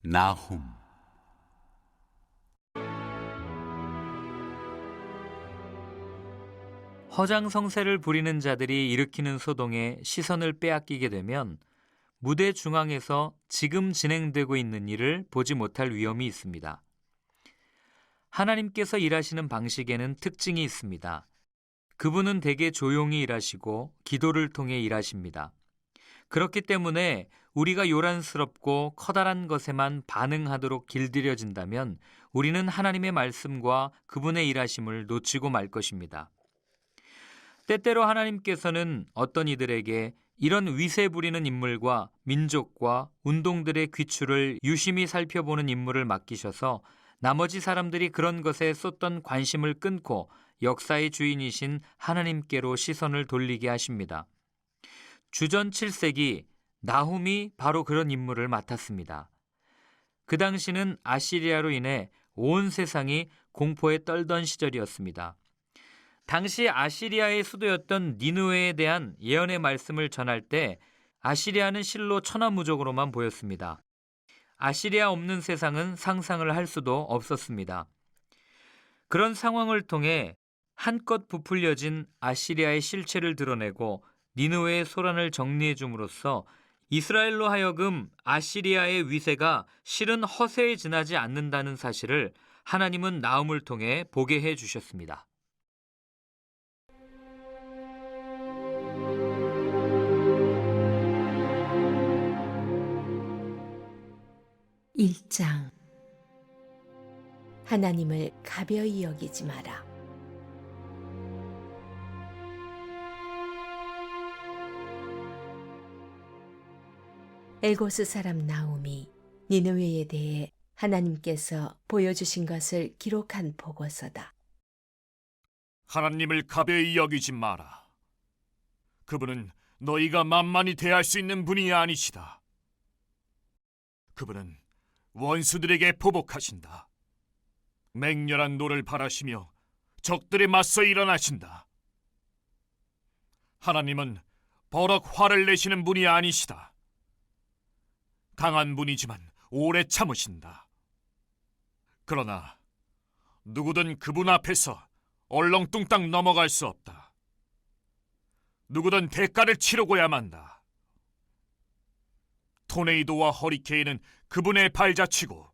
나훔. 허장성세를 부리는 자들이 일으키는 소동에 시선을 빼앗기게 되면 무대 중앙에서 지금 진행되고 있는 일을 보지 못할 위험이 있습니다. 하나님께서 일하시는 방식에는 특징이 있습니다. 그분은 대개 조용히 일하시고 기도를 통해 일하십니다. 그렇기 때문에 우리가 요란스럽고 커다란 것에만 반응하도록 길들여진다면 우리는 하나님의 말씀과 그분의 일하심을 놓치고 말 것입니다. 때때로 하나님께서는 어떤 이들에게 이런 위세 부리는 인물과 민족과 운동들의 귀추를 유심히 살펴보는 임무를 맡기셔서 나머지 사람들이 그런 것에 쏟던 관심을 끊고 역사의 주인이신 하나님께로 시선을 돌리게 하십니다. 주전 7세기 나훔이 바로 그런 임무를 맡았습니다. 그 당시는 아시리아로 인해 온 세상이 공포에 떨던 시절이었습니다. 당시 아시리아의 수도였던 니느웨에 대한 예언의 말씀을 전할 때 아시리아는 실로 천하무적으로만 보였습니다. 아시리아 없는 세상은 상상을 할 수도 없었습니다. 그런 상황을 통해 한껏 부풀려진 아시리아의 실체를 드러내고 니느웨의 소란을 정리해 줌으로써 이스라엘로 하여금 아시리아의 위세가 실은 허세에 지나지 않는다는 사실을 하나님은 나훔을 통해 보게 해 주셨습니다. 1장. 하나님을 가벼이 여기지 마라. 엘고스 사람 나훔이 니느웨에 대해 하나님께서 보여주신 것을 기록한 보고서다. 하나님을 가벼이 여기지 마라. 그분은 너희가 만만히 대할 수 있는 분이 아니시다. 그분은 원수들에게 보복하신다. 맹렬한 노를 바라시며 적들에 맞서 일어나신다. 하나님은 버럭 화를 내시는 분이 아니시다. 강한 분이지만 오래 참으신다. 그러나 누구든 그분 앞에서 얼렁뚱땅 넘어갈 수 없다. 누구든 대가를 치르고야 만다. 토네이도와 허리케인은 그분의 발자취고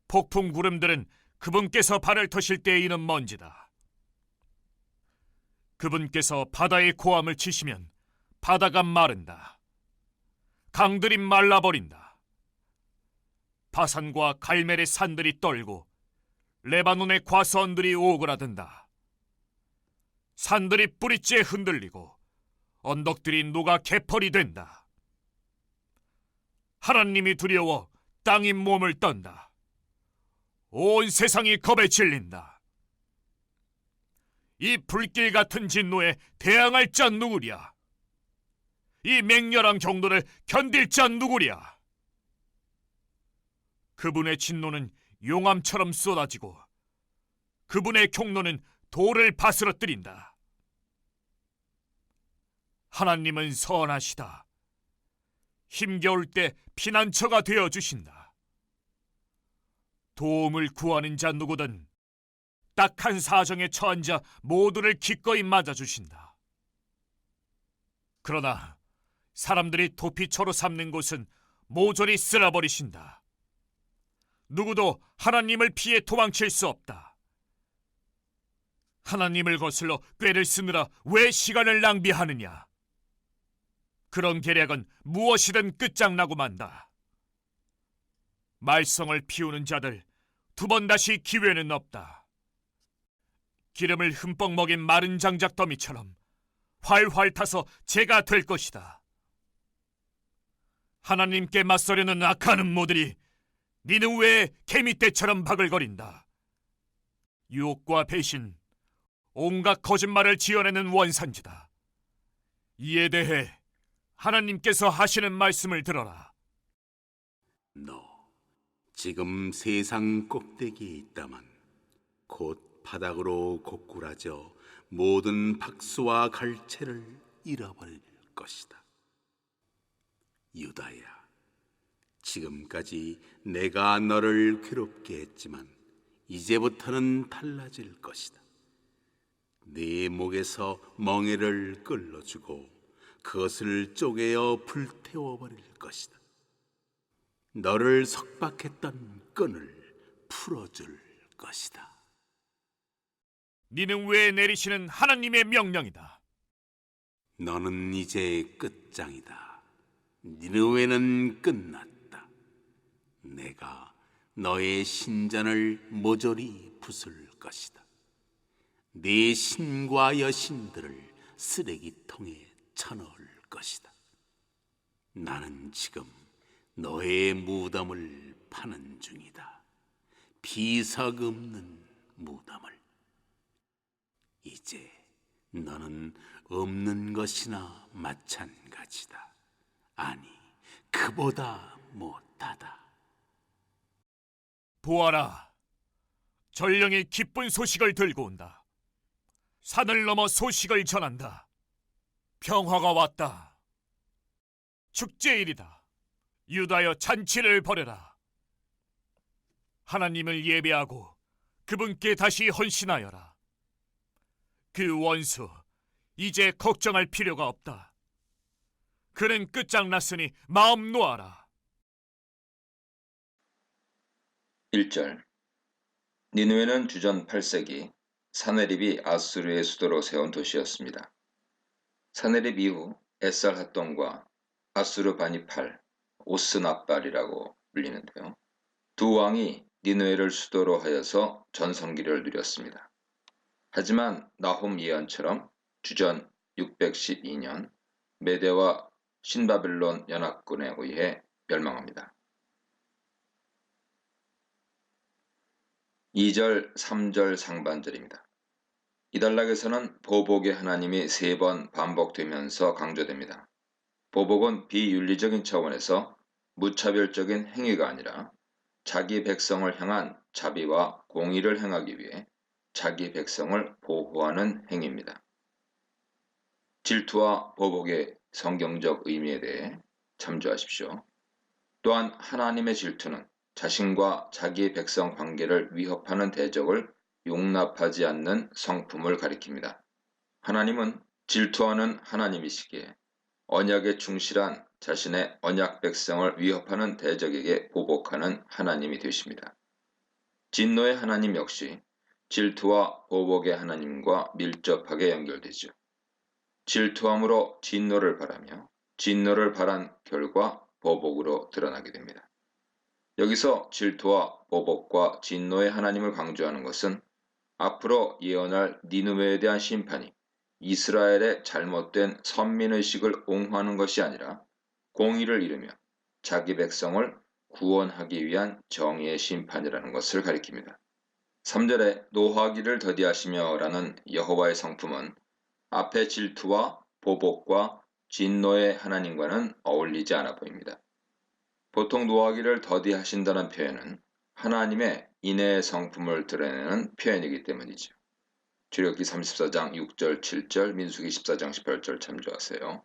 폭풍 구름들은 그분께서 발을 터실 때에 이는 먼지다. 그분께서 바다의 고함을 치시면 바다가 마른다. 강들이 말라버린다. 바산과 갈멜의 산들이 떨고 레바논의 과수원들이 오그라든다. 산들이 뿌리째 흔들리고 언덕들이 녹아 개펄이 된다. 하나님이 두려워 땅이 몸을 떤다. 온 세상이 겁에 질린다. 이 불길 같은 진노에 대항할 자 누구랴? 이 맹렬한 경도를 견딜 자 누구랴? 그분의 진노는 용암처럼 쏟아지고 그분의 경노는 돌을 바스러뜨린다. 하나님은 선하시다. 힘겨울 때 피난처가 되어주신다. 도움을 구하는 자 누구든 딱한 사정에 처한 자 모두를 기꺼이 맞아주신다. 그러나 사람들이 도피처로 삼는 곳은 모조리 쓸어버리신다. 누구도 하나님을 피해 도망칠 수 없다. 하나님을 거슬러 꾀를 쓰느라 왜 시간을 낭비하느냐? 그런 계략은 무엇이든 끝장나고 만다. 말썽을 피우는 자들 두 번 다시 기회는 없다. 기름을 흠뻑 먹인 마른 장작 더미처럼 활활 타서 재가 될 것이다. 하나님께 맞서려는 악한 음모들이 니느웨의 개미떼처럼 바글거린다. 유혹과 배신, 온갖 거짓말을 지어내는 원산지다. 이에 대해 하나님께서 하시는 말씀을 들어라. 너 지금 세상 꼭대기에 있다만 곧 바닥으로 고꾸라져 모든 박수와 갈채를 잃어버릴 것이다. 유다야, 지금까지 내가 너를 괴롭게 했지만 이제부터는 달라질 것이다. 네 목에서 멍에를 끌어주고 그것을 쪼개어 불태워버릴 것이다. 너를 석박했던 끈을 풀어줄 것이다. 니느웨에 내리시는 하나님의 명령이다. 너는 이제 끝장이다. 니느웨는 끝났다. 내가 너의 신전을 모조리 부술 것이다. 네 신과 여신들을 쓰레기통에 쳐넣을 것이다. 나는 지금 너의 무덤을 파는 중이다. 비석 없는 무덤을. 이제 너는 없는 것이나 마찬가지다. 아니, 그보다 못하다. 보아라, 전령이 기쁜 소식을 들고 온다. 산을 넘어 소식을 전한다. 평화가 왔다. 축제일이다. 유다여 잔치를 벌여라. 하나님을 예배하고 그분께 다시 헌신하여라. 그 원수 이제 걱정할 필요가 없다. 그는 끝장났으니 마음 놓아라. 1절. 니느웨는 주전 8세기 사네립이 아수르의 수도로 세운 도시였습니다. 사네립 이후 에살핫돈과 아수르 바니팔, 오스납발이라고 불리는데요. 두 왕이 니느웨를 수도로 하여서 전성기를 누렸습니다. 하지만 나훔 예언처럼 주전 612년 메대와 신바빌론 연합군에 의해 멸망합니다. 2절, 3절 상반절입니다. 이 단락에서는 보복의 하나님이 3번 반복되면서 강조됩니다. 보복은 비윤리적인 차원에서 무차별적인 행위가 아니라 자기 백성을 향한 자비와 공의를 행하기 위해 자기 백성을 보호하는 행위입니다. 질투와 보복의 성경적 의미에 대해 참조하십시오. 또한 하나님의 질투는 자신과 자기 백성 관계를 위협하는 대적을 용납하지 않는 성품을 가리킵니다. 하나님은 질투하는 하나님이시기에 언약에 충실한 자신의 언약 백성을 위협하는 대적에게 보복하는 하나님이 되십니다. 진노의 하나님 역시 질투와 보복의 하나님과 밀접하게 연결되죠. 질투함으로 진노를 바라며 진노를 바란 결과 보복으로 드러나게 됩니다. 여기서 질투와 보복과 진노의 하나님을 강조하는 것은 앞으로 예언할 니느웨에 대한 심판이 이스라엘의 잘못된 선민의식을 옹호하는 것이 아니라 공의를 이루며 자기 백성을 구원하기 위한 정의의 심판이라는 것을 가리킵니다. 3절에 노하기를 더디하시며 라는 여호와의 성품은 앞의 질투와 보복과 진노의 하나님과는 어울리지 않아 보입니다. 보통 노하기를 더디하신다는 표현은 하나님의 인애의 성품을 드러내는 표현이기 때문이죠. 출애굽기 34장 6절 7절 민수기 14장 18절 참조하세요.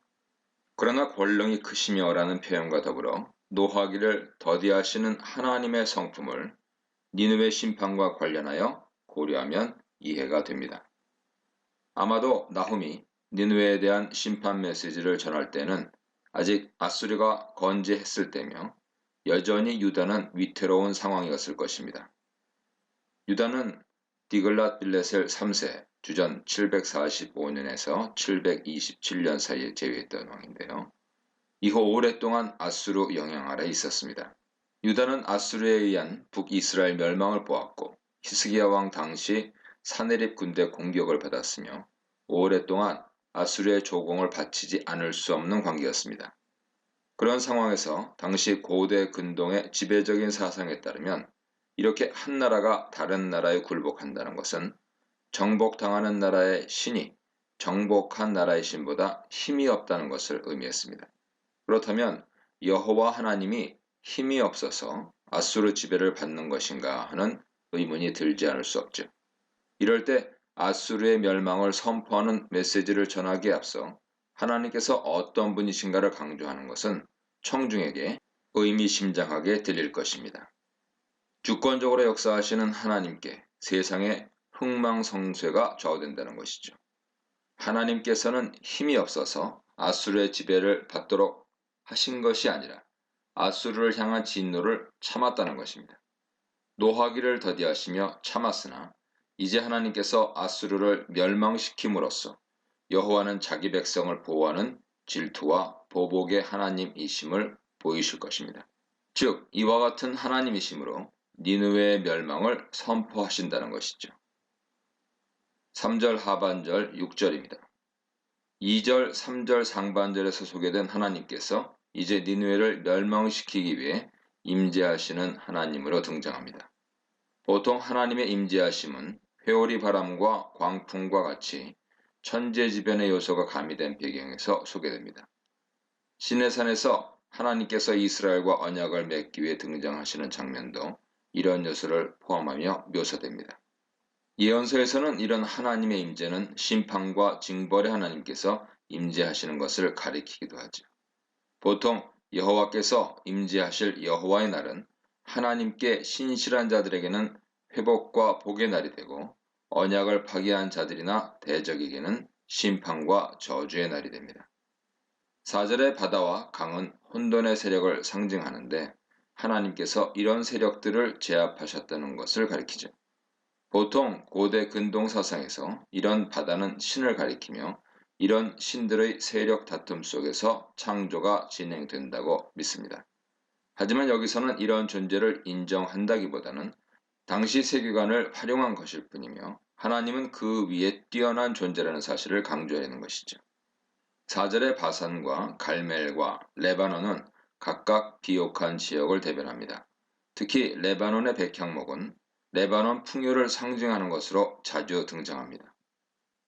그러나 권능이 크시며 라는 표현과 더불어 노하기를 더디하시는 하나님의 성품을 니느웨 심판과 관련하여 고려하면 이해가 됩니다. 아마도 나훔이 니느웨에 대한 심판 메시지를 전할 때는 아직 아수르가 건재했을 때며 여전히 유다는 위태로운 상황이었을 것입니다. 유다는 디글랏빌레셀 3세 주전 745년에서 727년 사이에 제위했던 왕인데요. 이후 오랫동안 아수르 영향 아래 있었습니다. 유다는 아수르에 의한 북이스라엘 멸망을 보았고 히스기야 왕 당시 사네립 군대 공격을 받았으며 오랫동안 아수르의 조공을 바치지 않을 수 없는 관계였습니다. 그런 상황에서 당시 고대 근동의 지배적인 사상에 따르면 이렇게 한 나라가 다른 나라에 굴복한다는 것은 정복당하는 나라의 신이 정복한 나라의 신보다 힘이 없다는 것을 의미했습니다. 그렇다면 여호와 하나님이 힘이 없어서 아수르 지배를 받는 것인가 하는 의문이 들지 않을 수 없죠. 이럴 때 아수르의 멸망을 선포하는 메시지를 전하기에 앞서 하나님께서 어떤 분이신가를 강조하는 것은 청중에게 의미심장하게 들릴 것입니다. 주권적으로 역사하시는 하나님께 세상의 흥망성쇠가 좌우된다는 것이죠. 하나님께서는 힘이 없어서 아수르의 지배를 받도록 하신 것이 아니라 아수르를 향한 진노를 참았다는 것입니다. 노하기를 더디하시며 참았으나 이제 하나님께서 아수르를 멸망시킴으로써 여호와는 자기 백성을 보호하는 질투와 보복의 하나님이심을 보이실 것입니다. 즉 이와 같은 하나님이심으로 니느웨의 멸망을 선포하신다는 것이죠. 3절 하반절 6절입니다. 2절, 3절 상반절에서 소개된 하나님께서 이제 니느웨를 멸망시키기 위해 임재하시는 하나님으로 등장합니다. 보통 하나님의 임재하심은 회오리 바람과 광풍과 같이 천재지변의 요소가 가미된 배경에서 소개됩니다. 시내산에서 하나님께서 이스라엘과 언약을 맺기 위해 등장하시는 장면도 이런 요소를 포함하며 묘사됩니다. 예언서에서는 이런 하나님의 임재는 심판과 징벌의 하나님께서 임재하시는 것을 가리키기도 하죠. 보통 여호와께서 임재하실 여호와의 날은 하나님께 신실한 자들에게는 회복과 복의 날이 되고 언약을 파기한 자들이나 대적에게는 심판과 저주의 날이 됩니다. 4절의 바다와 강은 혼돈의 세력을 상징하는데 하나님께서 이런 세력들을 제압하셨다는 것을 가리키죠. 보통 고대 근동 사상에서 이런 바다는 신을 가리키며 이런 신들의 세력 다툼 속에서 창조가 진행된다고 믿습니다. 하지만 여기서는 이런 존재를 인정한다기보다는 당시 세계관을 활용한 것일 뿐이며 하나님은 그 위에 뛰어난 존재라는 사실을 강조하는 것이죠. 4절의 바산과 갈멜과 레바논은 각각 비옥한 지역을 대변합니다. 특히 레바논의 백향목은 레바논 풍요를 상징하는 것으로 자주 등장합니다.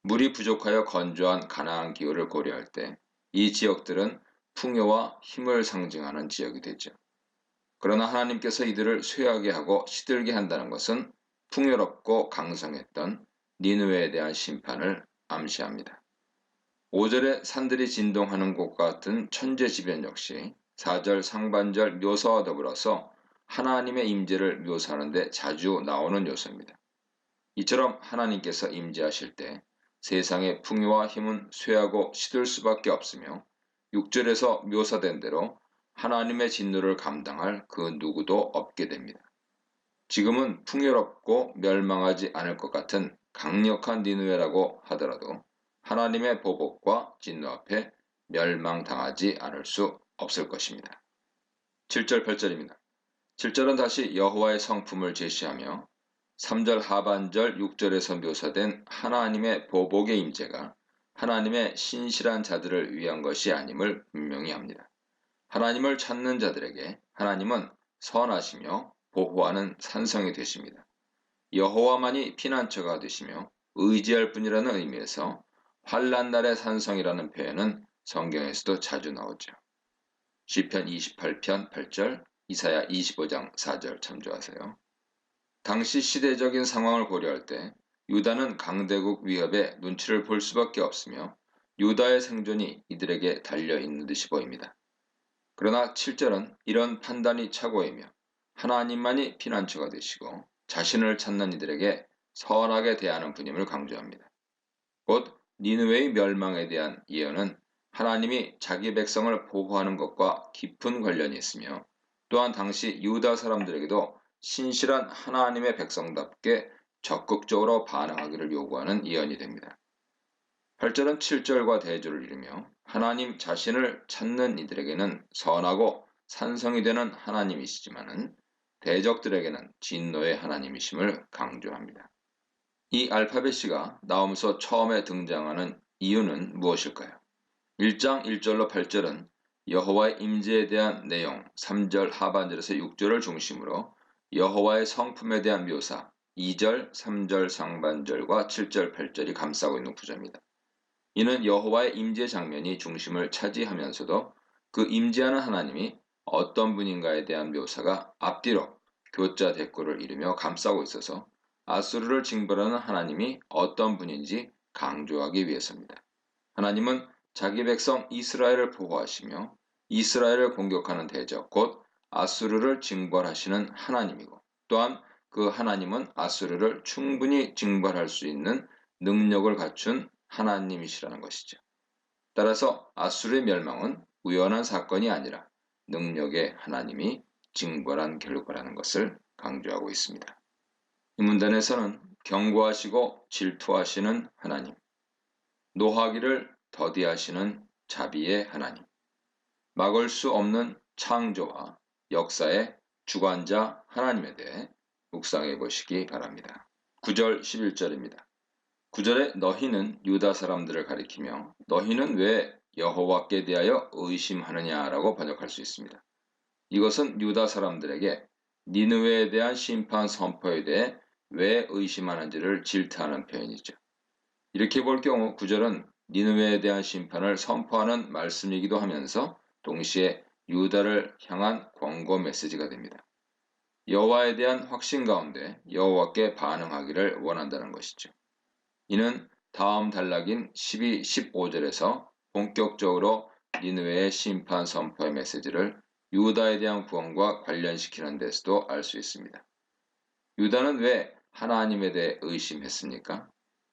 물이 부족하여 건조한 가나안 기후를 고려할 때 이 지역들은 풍요와 힘을 상징하는 지역이 되죠. 그러나 하나님께서 이들을 쇠하게 하고 시들게 한다는 것은 풍요롭고 강성했던 니느웨에 대한 심판을 암시합니다. 5절에 산들이 진동하는 곳과 같은 천재지변 역시 4절 상반절 묘사와 더불어서 하나님의 임재를 묘사하는 데 자주 나오는 요소입니다. 이처럼 하나님께서 임재하실 때 세상의 풍요와 힘은 쇠하고 시들 수밖에 없으며 6절에서 묘사된 대로 하나님의 진노를 감당할 그 누구도 없게 됩니다. 지금은 풍요롭고 멸망하지 않을 것 같은 강력한 니느웨라고 하더라도 하나님의 보복과 진노 앞에 멸망당하지 않을 수 없을 것입니다. 7절 8절입니다. 7절은 다시 여호와의 성품을 제시하며 3절 하반절 6절에서 묘사된 하나님의 보복의 임재가 하나님의 신실한 자들을 위한 것이 아님을 분명히 합니다. 하나님을 찾는 자들에게 하나님은 선하시며 보호하는 산성이 되십니다. 여호와만이 피난처가 되시며 의지할 뿐이라는 의미에서 환난날의 산성이라는 표현은 성경에서도 자주 나오죠. 시편 28편 8절, 이사야 25장 4절 참조하세요. 당시 시대적인 상황을 고려할 때 유다는 강대국 위협에 눈치를 볼 수밖에 없으며 유다의 생존이 이들에게 달려있는 듯이 보입니다. 그러나 7절은 이런 판단이 착오이며 하나님만이 피난처가 되시고 자신을 찾는 이들에게 선하게 대하는 분임을 강조합니다. 곧 니느웨의 멸망에 대한 예언은 하나님이 자기 백성을 보호하는 것과 깊은 관련이 있으며 또한 당시 유다 사람들에게도 신실한 하나님의 백성답게 적극적으로 반응하기를 요구하는 예언이 됩니다. 8절은 7절과 대조를 이루며 하나님 자신을 찾는 이들에게는 선하고 산성이 되는 하나님이시지만은 대적들에게는 진노의 하나님이심을 강조합니다. 이 알파벳이가 나오면서 처음에 등장하는 이유는 무엇일까요? 1장 1절로 8절은 여호와의 임재에 대한 내용, 3절 하반절에서 6절을 중심으로 여호와의 성품에 대한 묘사, 2절, 3절 상반절과 7절, 8절이 감싸고 있는 구조입니다. 이는 여호와의 임재 장면이 중심을 차지하면서도 그 임재하는 하나님이 어떤 분인가에 대한 묘사가 앞뒤로 교자 대꾸를 이루며 감싸고 있어서 아수르를 징벌하는 하나님이 어떤 분인지 강조하기 위해서입니다. 하나님은 자기 백성 이스라엘을 보호하시며 이스라엘을 공격하는 대적 곧 아수르를 징벌하시는 하나님이고 또한 그 하나님은 아수르를 충분히 징벌할 수 있는 능력을 갖춘 하나님이시라는 것이죠. 따라서 아수르의 멸망은 우연한 사건이 아니라 능력의 하나님이 징벌한 결과라는 것을 강조하고 있습니다. 이 문단에서는 경고하시고 질투하시는 하나님, 노하기를 더디하시는 자비의 하나님, 막을 수 없는 창조와 역사의 주관자 하나님에 대해 묵상해 보시기 바랍니다. 9절 11절입니다. 9절에 너희는 유다 사람들을 가리키며 너희는 왜 여호와께 대하여 의심하느냐라고 번역할 수 있습니다. 이것은 유다 사람들에게 니느웨에 대한 심판 선포에 대해 왜 의심하는지를 질타하는 표현이죠. 이렇게 볼 경우 9절은 니느웨에 대한 심판을 선포하는 말씀이기도 하면서 동시에 유다를 향한 권고 메시지가 됩니다. 여호와에 대한 확신 가운데 여호와께 반응하기를 원한다는 것이죠. 이는 다음 단락인 12, 15절에서 본격적으로 니느웨의 심판 선포의 메시지를 유다에 대한 구원과 관련시키는 데서도 알 수 있습니다. 유다는 왜 하나님에 대해 의심했습니까?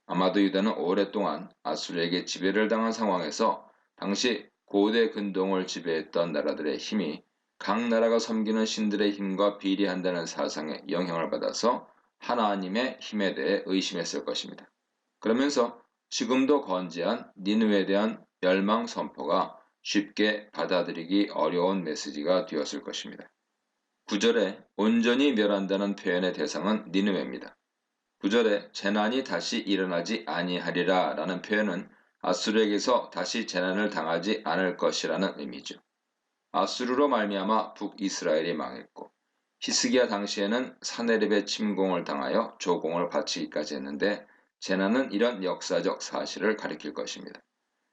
아마도 유다는 오랫동안 아수르에게 지배를 당한 상황에서 당시 고대 근동을 지배했던 나라들의 힘이 각 나라가 섬기는 신들의 힘과 비례한다는 사상에 영향을 받아서 하나님의 힘에 대해 의심했을 것입니다. 그러면서 지금도 건재한 니느웨에 대한 멸망 선포가 쉽게 받아들이기 어려운 메시지가 되었을 것입니다. 9절에 온전히 멸한다는 표현의 대상은 니느웨입니다. 9절에 재난이 다시 일어나지 아니하리라 라는 표현은 아수르에게서 다시 재난을 당하지 않을 것이라는 의미죠. 아수르로 말미암아 북이스라엘이 망했고 히스기야 당시에는 사네립의 침공을 당하여 조공을 바치기까지 했는데 재난은 이런 역사적 사실을 가리킬 것입니다.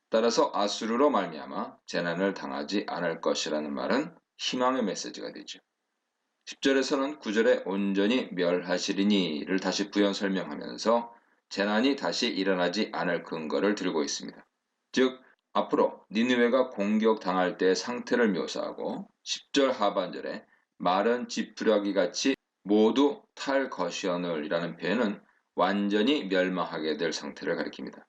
따라서 아수르로 말미암아 재난을 당하지 않을 것이라는 말은 희망의 메시지가 되죠. 10절에서는 9절에 온전히 멸하시리니를 다시 부연 설명하면서 재난이 다시 일어나지 않을 근거를 들고 있습니다. 즉 앞으로 니느웨가 공격당할 때의 상태를 묘사하고 10절 하반절에 마른 지푸라기 같이 모두 탈 것이오늘이라는 표현은 완전히 멸망하게 될 상태를 가리킵니다.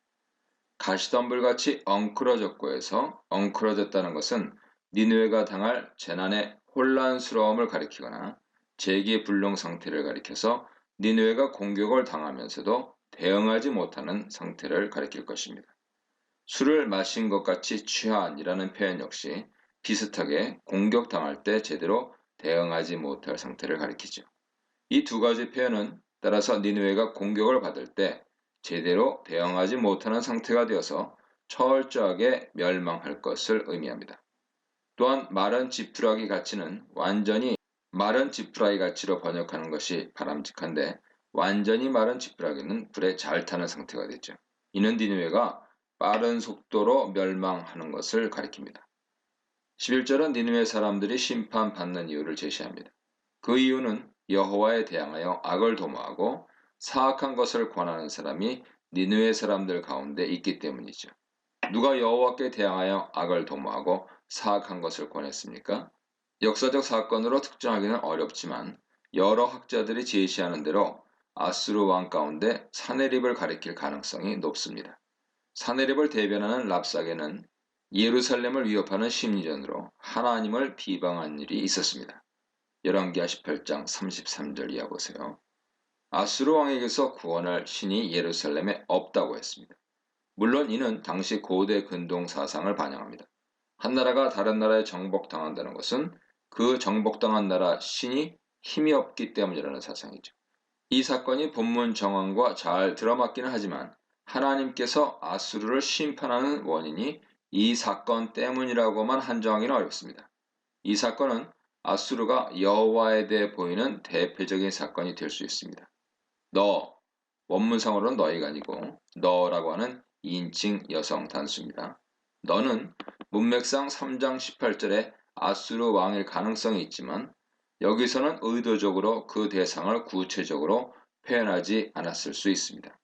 가시덤불같이 엉클어졌고 해서 엉클어졌다는 것은 니느웨가 당할 재난의 혼란스러움을 가리키거나 재기불능 상태를 가리켜서 니느웨가 공격을 당하면서도 대응하지 못하는 상태를 가리킬 것입니다. 술을 마신 것 같이 취한이라는 표현 역시 비슷하게 공격당할 때 제대로 대응하지 못할 상태를 가리키죠. 이 두 가지 표현은 따라서 니느웨가 공격을 받을 때 제대로 대응하지 못하는 상태가 되어서 철저하게 멸망할 것을 의미합니다. 또한 마른 지푸라기 가치는 완전히 마른 지푸라기 가치로 번역하는 것이 바람직한데 완전히 마른 지푸라기는 불에 잘 타는 상태가 되죠. 이는 니느웨가 빠른 속도로 멸망하는 것을 가리킵니다. 11절은 니느웨 사람들이 심판받는 이유를 제시합니다. 그 이유는 여호와에 대항하여 악을 도모하고 사악한 것을 권하는 사람이 니느웨 사람들 가운데 있기 때문이죠. 누가 여호와께 대항하여 악을 도모하고 사악한 것을 권했습니까? 역사적 사건으로 특정하기는 어렵지만 여러 학자들이 제시하는 대로 아수르 왕 가운데 사네립을 가리킬 가능성이 높습니다. 사네립을 대변하는 랍사게는 예루살렘을 위협하는 심리전으로 하나님을 비방한 일이 있었습니다. 열왕기하 18장 33절 이하 보세요. 아수르 왕에게서 구원할 신이 예루살렘에 없다고 했습니다. 물론 이는 당시 고대 근동 사상을 반영합니다. 한 나라가 다른 나라에 정복당한다는 것은 그 정복당한 나라 신이 힘이 없기 때문이라는 사상이죠. 이 사건이 본문 정황과 잘 들어맞기는 하지만 하나님께서 아수르를 심판하는 원인이 이 사건 때문이라고만 한정하기는 어렵습니다. 이 사건은 아수르가 여호와에 대해 보이는 대표적인 사건이 될 수 있습니다. 너, 원문상으로는 너희가 아니고 너라고 하는 2인칭 여성 단수입니다. 너는 문맥상 3장 18절에 아수르 왕일 가능성이 있지만 여기서는 의도적으로 그 대상을 구체적으로 표현하지 않았을 수 있습니다.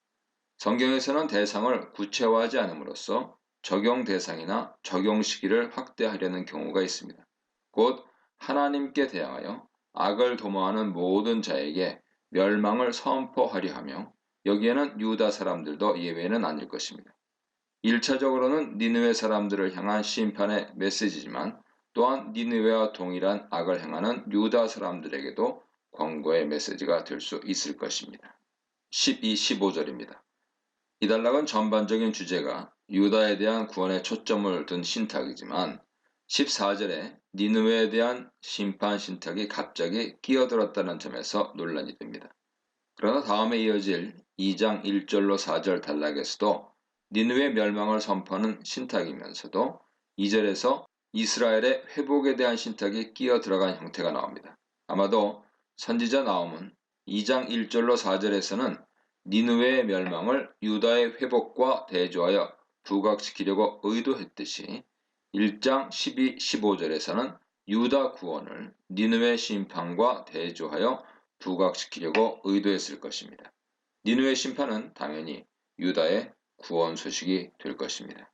성경에서는 대상을 구체화하지 않음으로써 적용 대상이나 적용 시기를 확대하려는 경우가 있습니다. 곧 하나님께 대항하여 악을 도모하는 모든 자에게 멸망을 선포하려 하며 여기에는 유다 사람들도 예외는 아닐 것입니다. 1차적으로는 니느웨 사람들을 향한 심판의 메시지지만 또한 니느웨와 동일한 악을 행하는 유다 사람들에게도 권고의 메시지가 될 수 있을 것입니다. 12, 15절입니다. 이 단락은 전반적인 주제가 유다에 대한 구원에 초점을 둔 신탁이지만 14절에 니느웨에 대한 심판 신탁이 갑자기 끼어들었다는 점에서 논란이 됩니다. 그러나 다음에 이어질 2장 1절로 4절 단락에서도 니느웨 멸망을 선포하는 신탁이면서도 2절에서 이스라엘의 회복에 대한 신탁이 끼어 들어간 형태가 나옵니다. 아마도 선지자 나홈은 2장 1절로 4절에서는 니느웨의 멸망을 유다의 회복과 대조하여 부각시키려고 의도했듯이 1장 12, 15절에서는 유다 구원을 니느웨 심판과 대조하여 부각시키려고 의도했을 것입니다. 니느웨 심판은 당연히 유다의 구원 소식이 될 것입니다.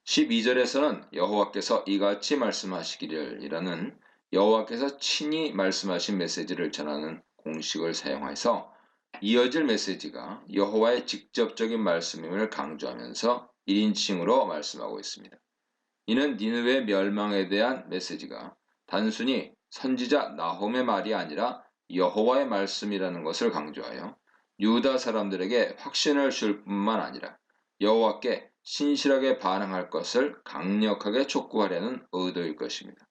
12절에서는 여호와께서 이같이 말씀하시기를 이라는 여호와께서 친히 말씀하신 메시지를 전하는 공식을 사용해서 이어질 메시지가 여호와의 직접적인 말씀임을 강조하면서 1인칭으로 말씀하고 있습니다. 이는 니느웨 멸망에 대한 메시지가 단순히 선지자 나홈의 말이 아니라 여호와의 말씀이라는 것을 강조하여 유다 사람들에게 확신을 줄 뿐만 아니라 여호와께 신실하게 반응할 것을 강력하게 촉구하려는 의도일 것입니다.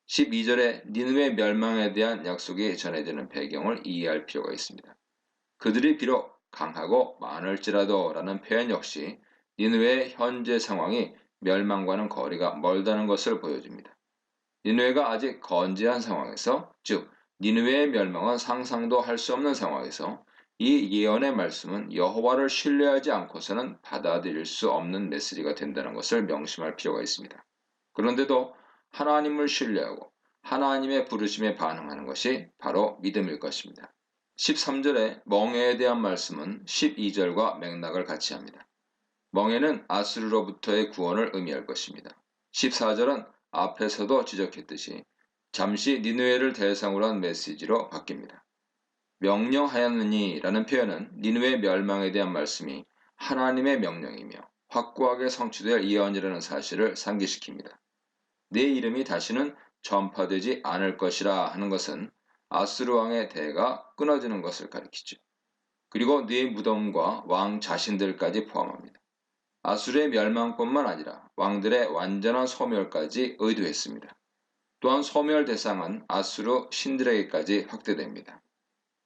12절에 니느웨 멸망에 대한 약속이 전해지는 배경을 이해할 필요가 있습니다. 그들이 비록 강하고 많을지라도 라는 표현 역시 니느웨의 현재 상황이 멸망과는 거리가 멀다는 것을 보여줍니다. 니느웨가 아직 건재한 상황에서, 즉 니느웨의 멸망은 상상도 할 수 없는 상황에서 이 예언의 말씀은 여호와를 신뢰하지 않고서는 받아들일 수 없는 메시지가 된다는 것을 명심할 필요가 있습니다. 그런데도 하나님을 신뢰하고 하나님의 부르심에 반응하는 것이 바로 믿음일 것입니다. 13절의 멍에에 대한 말씀은 12절과 맥락을 같이 합니다. 멍에는 아수르로부터의 구원을 의미할 것입니다. 14절은 앞에서도 지적했듯이 잠시 니느웨를 대상으로 한 메시지로 바뀝니다. 명령하였느니 라는 표현은 니느웨 멸망에 대한 말씀이 하나님의 명령이며 확고하게 성취될 예언이라는 사실을 상기시킵니다. 내 이름이 다시는 전파되지 않을 것이라 하는 것은 아수르 왕의 대가 끊어지는 것을 가리키죠. 그리고 네 무덤과 왕 자신들까지 포함합니다. 아수르의 멸망뿐만 아니라 왕들의 완전한 소멸까지 의도했습니다. 또한 소멸 대상은 아수르 신들에게까지 확대됩니다.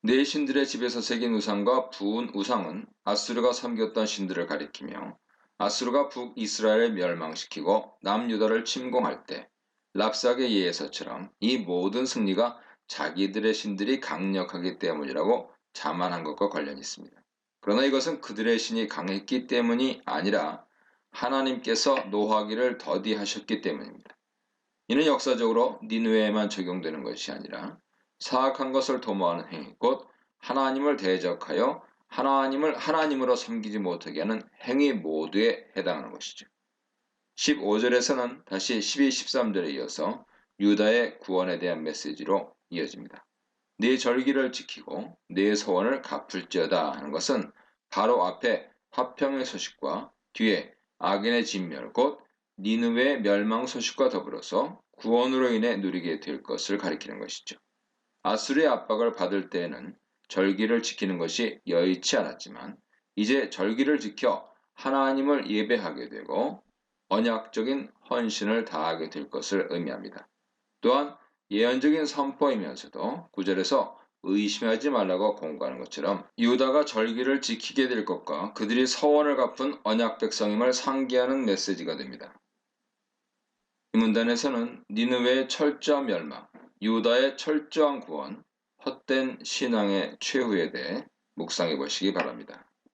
네 신들의 집에서 새긴 우상과 부은 우상은 아수르가 섬겼던 신들을 가리키며 아수르가 북이스라엘을 멸망시키고 남유다를 침공할 때 랍삭의 예에서처럼 이 모든 승리가 자기들의 신들이 강력하기 때문이라고 자만한 것과 관련이 있습니다. 그러나 이것은 그들의 신이 강했기 때문이 아니라 하나님께서 노하기를 더디하셨기 때문입니다. 이는 역사적으로 니느웨에만 적용되는 것이 아니라 사악한 것을 도모하는 행위, 곧 하나님을 대적하여 하나님을 하나님으로 섬기지 못하게 하는 행위 모두에 해당하는 것이죠. 15절에서는 다시 12, 13절에 이어서 유다의 구원에 대한 메시지로 이어집니다. 네 절기를 지키고 네 소원을 갚을지어다 하는 것은 바로 앞에 화평의 소식과 뒤에 악인의 진멸, 곧 니느웨의 멸망 소식과 더불어서 구원으로 인해 누리게 될 것을 가리키는 것이죠. 아수르의 압박을 받을 때에는 절기를 지키는 것이 여의치 않았지만 이제 절기를 지켜 하나님을 예배하게 되고 언약적인 헌신을 다하게 될 것을 의미합니다. 또한 예언적인 선포이면서도 9절에서 의심하지 말라고 공고하는 것처럼 유다가 절기를 지키게 될 것과 그들이 서원을 갚은 언약 백성임을 상기하는 메시지가 됩니다. 이 문단에서는 니느웨의 철저한 멸망, 유다의 철저한 구원, 헛된 신앙의 최후에 대해 묵상해 보시기 바랍니다.